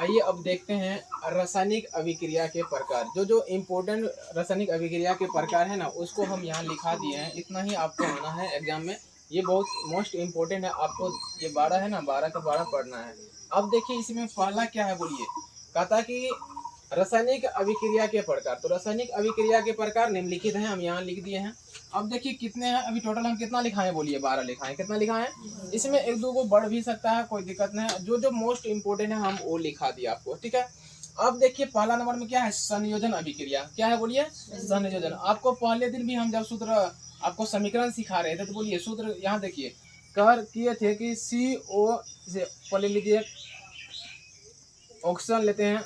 आइए अब देखते हैं रासायनिक अभिक्रिया के प्रकार। जो जो इम्पोर्टेंट रासायनिक अभिक्रिया के प्रकार है ना, उसको हम यहाँ लिखा दिए हैं। इतना ही आपको आना है एग्जाम में, ये बहुत मोस्ट इम्पोर्टेंट है। आपको ये 12 है ना, 12 का 12 पढ़ना है। अब देखिए इसमें पहला क्या है, बोलिए। कहता कि रासायनिक अभिक्रिया के प्रकार। तो रासायनिक अभिक्रिया के प्रकार निम्नलिखित हैं, हम यहाँ लिख दिए हैं। अब देखिए कितने हैं, अभी टोटल हम कितना लिखाएं, बोलिए 12 लिखाएं। कितना लिखाएं? इसमें एक दो को बढ़ भी सकता है, कोई दिक्कत नहीं है। जो जो मोस्ट इम्पोर्टेंट है हम वो लिखा दिया आपको, ठीक है। अब देखिए पहला नंबर में क्या है, संयोजन अभिक्रिया। क्या है, बोलिए? संयोजन। आपको पहले दिन भी हम जब सूत्र आपको समीकरण सिखा रहे थे, तो बोलिए सूत्र यहाँ देखिए कर किए थे कि CO से पहले लीजिए ऑक्सीजन लेते हैं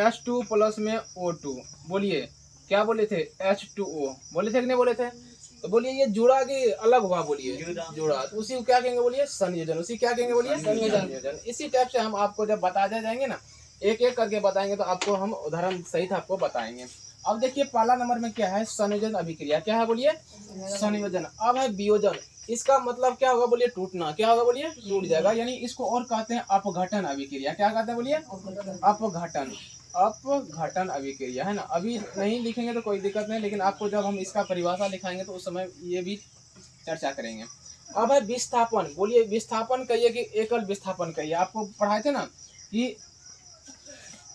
H2 प्लस में O2। बोलिए क्या बोले थे, H2O बोले थे कि नहीं बोले थे? तो बोलिए ये जुड़ा कि अलग हुआ, बोलिए जुड़ा। तो उसी को क्या कहेंगे, बोलिए संयोजन। उसी क्या कहेंगे, बोलिए संयोजन। इसी टाइप से हम आपको जब बता जाएंगे ना, एक एक करके बताएंगे, तो आपको हम उदाहरण सहित आपको बताएंगे। अब देखिए पहला नंबर में क्या है, संयोजन अभिक्रिया। क्या है, बोलिए संयोजन। अब है वियोजन। इसका मतलब क्या होगा, बोलिए टूटना। क्या होगा, बोलिए टूट जाएगा, यानी इसको और कहते हैं अपघटन अभिक्रिया। क्या कहते हैं, बोलिए अपघटन। अपघटन अभिक्रिया है ना। अभी नहीं लिखेंगे तो कोई दिक्कत नहीं, लेकिन आपको जब हम इसका परिभाषा लिखाएंगे तो उस समय ये भी चर्चा करेंगे। अब है विस्थापन। बोलिए विस्थापन कहिए कि एकल विस्थापन कहिए। आपको पढ़ाए थे ना कि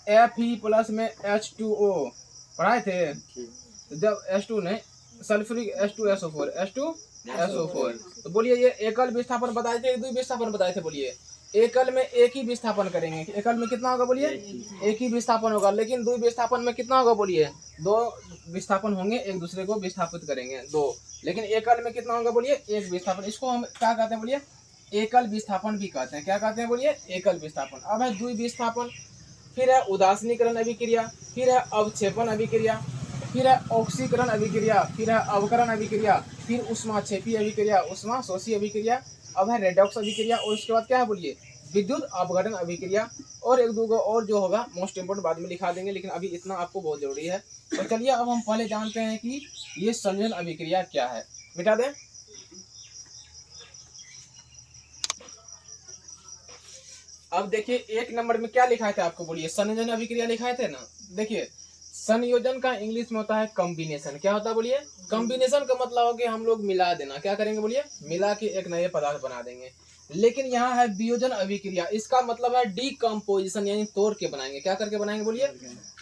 Fe प्लस में H2O पढ़ाए थे। तो जब H2 नहीं, सल्फ्यूरिक H2SO4 तो बोलिए ये एकल विस्थापन बताए थे, द्वि विस्थापन बताए थे। बोलिए एकल में एक ही विस्थापन करेंगे। एकल में कितना होगा, बोलिए एक ही विस्थापन होगा। लेकिन द्वि विस्थापन में कितना होगा, बोलिए दो विस्थापन होंगे, एक दूसरे को विस्थापित करेंगे दो। लेकिन एकल में कितना होगा, बोलिए एक विस्थापन। इसको हम क्या कहते हैं, बोलिए एकल विस्थापन भी कहते हैं। क्या कहते हैं, बोलिए एकल विस्थापन। अब है द्वि विस्थापन, फिर है उदासीनीकरण अभिक्रिया, फिर है अवक्षेपण अभिक्रिया, फिर है ऑक्सीकरण अभिक्रिया, फिर है अवकरण अभिक्रिया, फिर उष्माक्षेपी अभिक्रिया, उष्मा शोषी अभिक्रिया। अब है रेडॉक्स अभिक्रिया, और उसके बाद क्या है, बोलिए विद्युत अपघटन अभिक्रिया। और एक दो और जो होगा मोस्ट इम्पोर्टेंट बाद में लिखा देंगे, लेकिन अभी इतना आपको बहुत जरूरी है। तो चलिए अब हम पहले जानते हैं कि ये संयोजन अभिक्रिया क्या है। मिटा दें। अब देखिए एक नंबर में क्या लिखा था आपको, बोलिए संयोजन अभिक्रिया लिखाए थे ना। देखिए संयोजन का इंग्लिश में होता है कॉम्बिनेशन। क्या होता है, बोलिए कॉम्बिनेशन का मतलब हो कि हम लोग मिला देना। क्या करेंगे, बोलिए मिला के एक नए पदार्थ बना देंगे। लेकिन यहाँ है वियोजन अभिक्रिया। इसका मतलब है डीकम्पोजिशन, यानी तोड़ के बनाएंगे। क्या करके बनाएंगे, बोलिए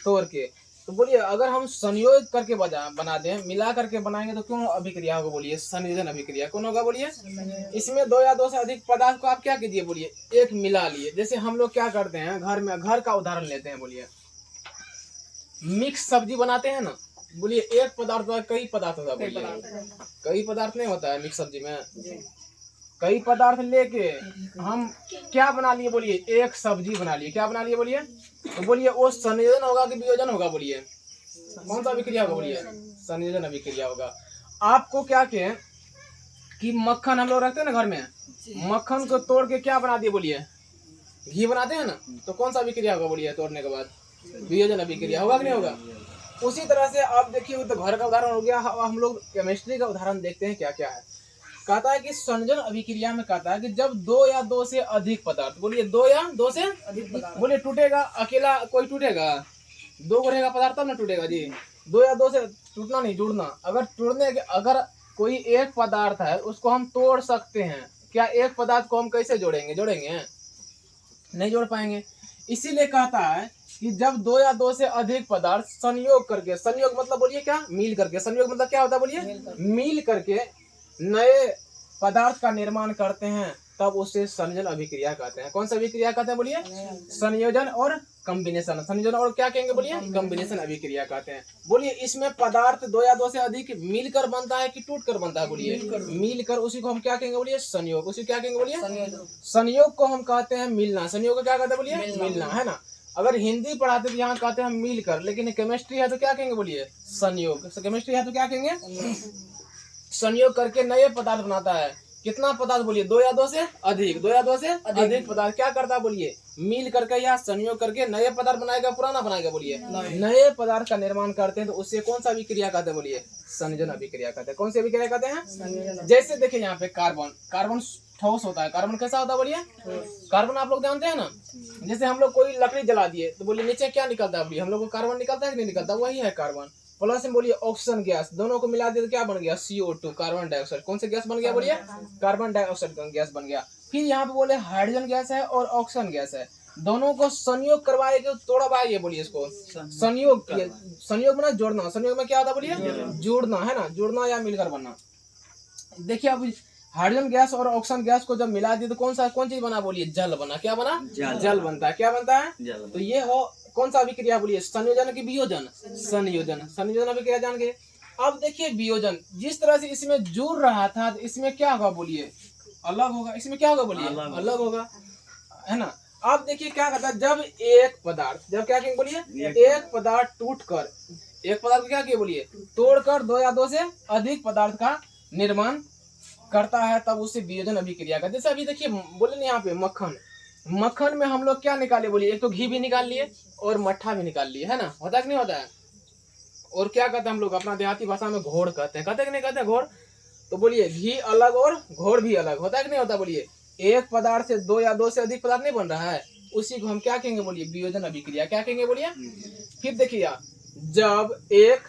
तोड़ के। तो बोलिए अगर हम संयोग करके बना दें, मिला करके बनाएंगे, तो क्यों अभिक्रिया होगा, बोलिए संयोजन अभिक्रिया। कौन होगा, बोलिए इसमें दो या दो से अधिक पदार्थ को आप क्या कीजिए, बोलिए एक मिला लिए। जैसे हम लोग क्या करते हैं घर में, घर का उदाहरण लेते हैं, बोलिए मिक्स सब्जी बनाते हैं ना। बोलिए एक पदार्थ होता है, कई पदार्थ होता है, बोलिए कई पदार्थ नहीं होता है मिक्स सब्जी में। कई पदार्थ लेके हम क्या बना लिए, बोलिए एक सब्जी बना लिए। क्या बना लिए, बोलिए तो बोलिए वो संयोजन होगा कि वियोजन होगा, बोलिए कौन सा अभिक्रिया होगा, बोलिए संयोजन अभिक्रिया होगा। आपको क्या कहें कि मक्खन हम लोग रखते हैं ना घर में, मक्खन को तोड़ के क्या बना दिए, बोलिए घी बनाते हैं ना। तो कौन सा अभिक्रिया होगा, बोलिए तोड़ने के बाद वियोजन अभिक्रिया होगा कि नहीं होगा। उसी तरह से आप देखिए, तो घर का उदाहरण हो गया। हम लोग केमिस्ट्री का उदाहरण देखते हैं क्या क्या है। कहता है कि संयोजन अभिक्रिया में कहता है कि जब दो या दो से अधिक पदार्थ, बोलिए दो या दो से अधिक पदार्थ, बोलिए टूटेगा अकेला कोई टूटेगा, दो को रहेगा पदार्थ तब ना टूटेगा जी। दो या दो से टूटना नहीं, जुड़ना। अगर टूटने के, अगर कोई एक पदार्थ है उसको हम तोड़ सकते हैं, क्या एक पदार्थ को हम कैसे जोड़ेंगे, नहीं जोड़ पाएंगे। इसीलिए कहता है कि जब दो या दो से अधिक पदार्थ संयोग करके, संयोग मतलब बोलिए क्या, मिल करके। संयोग मतलब क्या होता है, बोलिए मिल करके नए पदार्थ का निर्माण करते हैं, तब उसे संयोजन अभिक्रिया कहते हैं। कौन सा अभिक्रिया कहते हैं, बोलिए संयोजन और कॉम्बिनेशन। संयोजन और क्या कहेंगे, बोलिए कॉम्बिनेशन अभिक्रिया कहते हैं। बोलिए इसमें पदार्थ दो या दो से अधिक मिलकर बनता है कि टूट कर बनता है, बोलिए मिलकर। उसी को हम क्या कहेंगे, बोलिए संयोग। उसी क्या कहेंगे, बोलिए संयोग को हम कहते हैं मिलना। संयोग को क्या कहते हैं, बोलिए मिलना, है ना। अगर हिंदी पढ़ाते तो यहाँ कहते हैं मिलकर, लेकिन केमिस्ट्री है तो क्या कहेंगे, बोलिए संयोग। केमिस्ट्री है तो क्या कहेंगे, संयोग करके नए पदार्थ बनाता है। कितना पदार्थ, बोलिए दो या दो से अधिक, दो या दो से अधिक पदार्थ क्या करता है, बोलिए मिल करके या संयोग करके नए पदार्थ बनाएगा, पुराना बनाएगा, बोलिए नए पदार्थ का निर्माण करते हैं। तो उससे कौन सा अभिक्रिया कहते हैं, बोलिए संयोजन अभिक्रिया कहते हैं। कौन सी अभिक्रिया कहते हैं, जैसे देखिए यहाँ पे कार्बन ठोस होता है। कार्बन कैसा होता है बोलिए? कार्बन आप लोग जानते हैं ना, जैसे हम लोग कोई लकड़ी जला दिए तो बोलिए नीचे क्या निकलता है बोलिए? हम लोग को कार्बन निकलता है कि नहीं निकलता? वही है कार्बन। प्लस में बोलिए ऑक्सीजन गैस, दोनों को मिला दिए तो क्या बन गया? CO2 carbon dioxide. कौन सा गैस बन गया बोलिए? कार्बन डाइऑक्साइड गैस बन गया। फिर यहाँ पे बोले हाइड्रोजन गैस है और ऑक्सीजन गैस है, दोनों को संयोग करवाएगा तोड़ा भाई, बोलिए इसको संयोग किया। संयोग में जोड़ना, संयोग में क्या होता है बोलिए? जोड़ना है ना, जुड़ना या मिलकर बनना। देखिए अब हाइड्रोजन गैस और ऑक्सीजन गैस को जब मिला दिए तो कौन चीज बना बोलिए? जल बना। क्या बना? जल बनता है। क्या बनता है? तो ये हो कौन सा अभिक्रिया बोलिए? संयोजन की वियोजन? संयोजन। संयोजन अभिक्रिया जान गए। अब देखिए वियोजन, जिस तरह से इसमें जुड़ रहा था तो इसमें क्या होगा बोलिए? अलग होगा। इसमें क्या होगा बोलिए? अलग होगा, है ना। अब देखिए क्या करता है, जब एक पदार्थ, जब क्या कहेंगे बोलिए? एक पदार्थ टूटकर, एक पदार्थ को क्या किए बोलिए? तोड़कर दो या दो से अधिक पदार्थ का निर्माण करता है, तब उसे वियोजन अभिक्रिया का। जैसे अभी देखिए बोले ना यहाँ पे मक्खन, मक्खन में हम लोग क्या निकाले बोलिए? एक तो घी भी निकाल लिए और मट्ठा भी निकाल लिए, है ना। होता है कि नहीं होता है? और क्या कहते हैं हम लोग अपना देहाती भाषा में घोड़ कहते हैं। कहते हैं कि नहीं कहते हैं घोड़? तो बोलिए घी अलग और घोड़ भी अलग। होता है कि नहीं होता बोलिए? एक पदार्थ से दो या दो से अधिक पदार्थ नहीं बन रहा है, उसी को हम क्या कहेंगे बोलिए? वियोजन अभिक्रिया। क्या कहेंगे बोलिए? फिर देखिए जब एक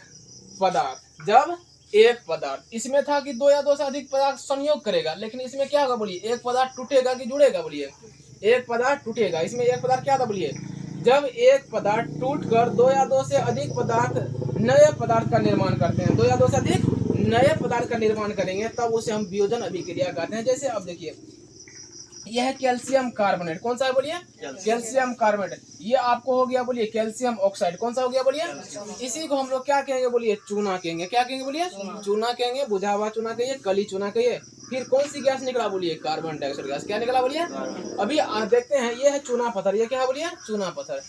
पदार्थ इसमें था कि दो या दो से अधिक पदार्थ संयोग करेगा, लेकिन इसमें क्या होगा बोलिए? एक पदार्थ टूटेगा कि जुड़ेगा बोलिए? एक पदार्थ टूटेगा। इसमें एक पदार्थ क्या था बोलिए? जब एक पदार्थ टूटकर दो या दो से अधिक पदार्थ नए पदार्थ का निर्माण करते हैं, दो या दो से अधिक नए पदार्थ का निर्माण करेंगे, तब उसे हम वियोजन अभिक्रिया कहते हैं। जैसे अब देखिए यह है कैल्शियम कार्बोनेट। कौन सा है बोलिए? Calcium carbonate. ये आपको हो गया बोलिए कैल्शियम ऑक्साइड। कौन सा हो गया बोलिए? इसी को हम लोग क्या कहेंगे बोलिए? चूना कहेंगे। क्या कहेंगे बोलिए? चूना कहेंगे, बुझा हुआ चूना कहिए, कली चूना कहिए। फिर कौन सी गैस निकला बोलिए? Carbon dioxide gas. क्या निकला बोलिए? अभी देखते हैं, ये है चूना पत्थर। ये क्या है बोलिए? चूना पत्थर।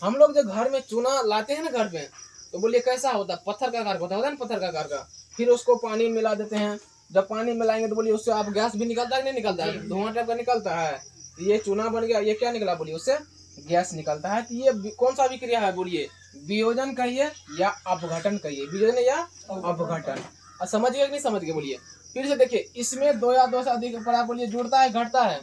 हम लोग जब घर में चूना लाते हैं ना घर पे, तो बोलिए कैसा होता है? पत्थर का आकार होता है ना, पत्थर का आकार का। फिर उसको पानी मिला देते हैं, जब पानी मिलाएंगे तो बोलिए उससे आप गैस भी निकलता है कि नहीं निकलता है? धुआं टाइप का निकलता है। ये चूना बन गया। ये क्या निकला बोलिए? उससे गैस निकलता है। तो ये कौन सा अभिक्रिया है बोलिए? वियोजन कहिए या अपघटन कहिए? वियोजन या अपघटन। समझ गए कि नहीं समझ गए बोलिए? फिर से देखिए, इसमें दो या दो से अधिक पदार्थ बोलिए जुड़ता है घटता है?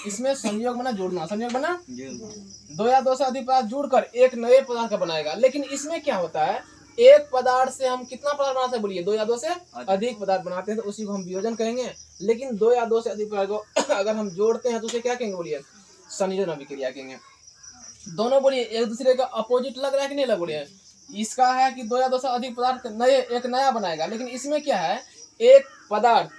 इसमें संयोग बना जोड़ना, संयोग बना दो या दो से अधिक पदार्थ जुड़कर एक नए पदार्थ का बनाएगा। लेकिन इसमें क्या होता है, एक पदार्थ से हम कितना पदार्थ बनाते हैं बोलिए? दो या दो से अधिक पदार्थ बनाते हैं, तो उसी को हम वियोजन कहेंगे। लेकिन दो या दो से अधिक पदार्थ को अगर हम जोड़ते हैं तो उसे क्या कहेंगे बोलिए? संयोजन अभिक्रिया कहेंगे। दोनों बोलिए एक दूसरे का अपोजिट लग रहा है कि नहीं लग बोलिए? इसका है कि दो या दो से अधिक पदार्थ नए एक नया बनाएगा, लेकिन इसमें क्या है, एक पदार्थ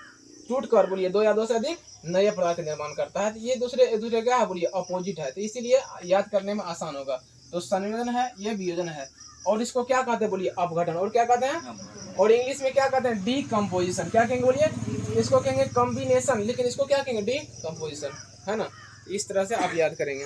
टूट कर बोलिए दो या दो से अधिक नए पदार्थ का निर्माण करता है। तो ये एक दूसरे क्या है बोलिए? अपोजिट है। तो इसीलिए याद करने में आसान होगा। तो संयोजन है, ये वियोजन है। और इसको क्या कहते हैं बोलिए? अपघटन। और क्या कहते हैं? और इंग्लिश में क्या कहते हैं? डीकम्पोजिशन। क्या कहेंगे बोलिए? इसको कहेंगे कॉम्बिनेशन, लेकिन इसको क्या कहेंगे? डीकम्पोजिशन, है ना। इस तरह से आप याद करेंगे।